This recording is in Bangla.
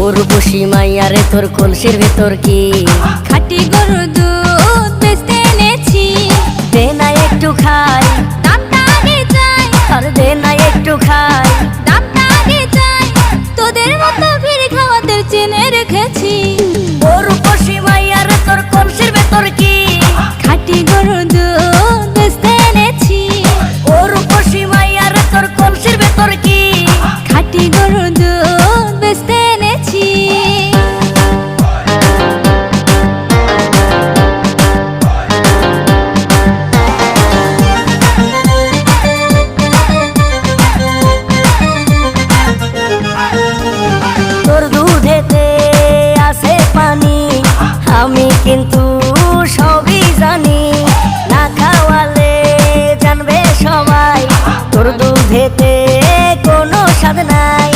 উর্বশী মাইয়ারে তোর কলসির ভেতর কি খাঁটি গরুর দুধ বেচতে এনেছি। দে না একটু খাই, দামটা আগে চাই, আর দে না একটু খাই। দামটা আগে চাই, তোদের মতো ভিড় খাওয়াদের চেনে রেখেছি। উর্বশী মাইয়ারে তোর কলসির ভেতর কি খাঁটি গরুর দুধ বেচতে এনেছি। উর্বশী মাইয়ারে তোর কলসির ভেতর কি খাঁটি গরুর দুধ বেচতে এনেছি। তোর দুধেতে আছে পানি, আমি কিন্তু সবই জানি। না খাওয়ালে জানবে সবাই তোর দুধেতে কোনো স্বাদ নাই।